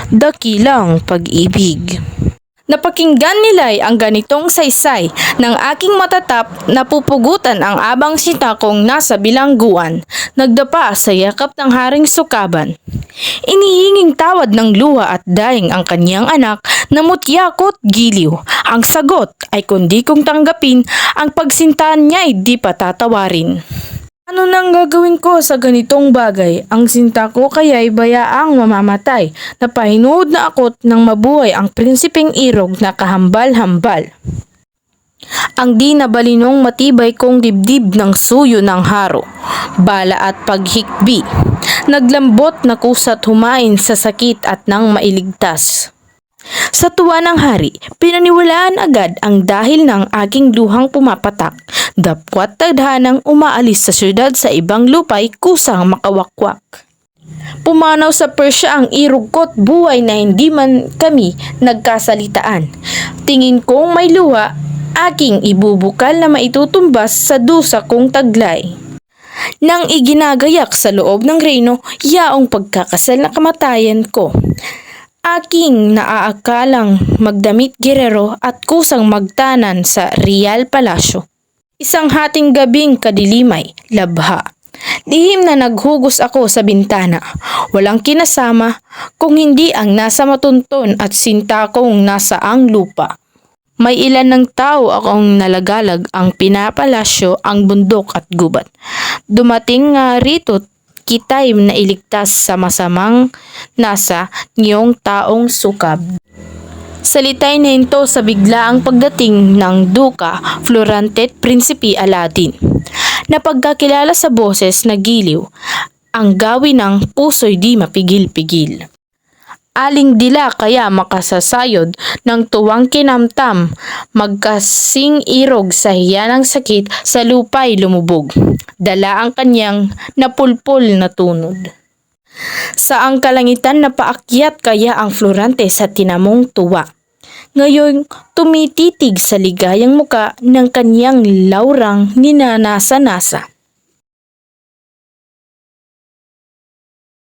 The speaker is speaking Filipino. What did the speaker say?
Dakilang Pag-ibig. Napakinggan nila'y ang ganitong saysay ng aking matatap na pupugutan ang abang sitakong nasa bilangguan, nagdapa sa yakap ng haring sukaban. Inihinging tawad ng luha at daing ang kanyang anak na mutyakot giliw. Ang sagot ay kundi kong tanggapin, ang pagsintahan niya'y di patatawarin. Ano nang gagawin ko sa ganitong bagay? Ang sinta ko kaya'y bayaang mamamatay. Napahinuod na akot ng mabuhay ang prinsipeng irog na kahambal-hambal. Ang di nabalinong matibay kong dibdib ng suyo ng haro, bala at paghikbi. Naglambot na kusat humain sa sakit at nang mailigtas. Sa tuwa ng hari, pinaniwalaan agad ang dahil ng aking luhang pumapatak. Dapwat tadhanang umaalis sa syudad sa ibang lupay kusang makawakwak. Pumanaw sa Persya ang irugkot buhay na hindi man kami nagkasalitaan. Tingin kong may luha, aking ibubukal na maitutumbas sa dusa kong taglay. Nang iginagayak sa loob ng reyno, yaong pagkakasal na kamatayan ko. Aking naaakalang magdamit gerero at kusang magtanan sa Real Palasyo. Isang hating gabing kadilimay, labha. Lihim na naghugos ako sa bintana. Walang kinasama kung hindi ang nasa matunton at sinta kong nasa ang lupa. May ilan ng tao akong nalagalag ang pinapalasyo, ang bundok at gubat. Dumating nga rito kita'y nailigtas sa masamang nasa niyong taong sukab. Salitay na ito sa biglaang pagdating ng Duka Florante at Prinsipe Aladdin. Napagkakilala sa boses na giliw, ang gawin ng puso'y di mapigil-pigil. Aling dila kaya makasasayod ng tuwang kinamtam, magkasing irog sa hiya ng sakit sa lupa'y lumubog. Dala ang kanyang napulpol na tunod. Sa ang kalangitan napaakyat kaya ang Florante sa tinamong tuwa. Ngayon tumititig sa ligayang muka ng kanyang laurang ninanasa-nasa.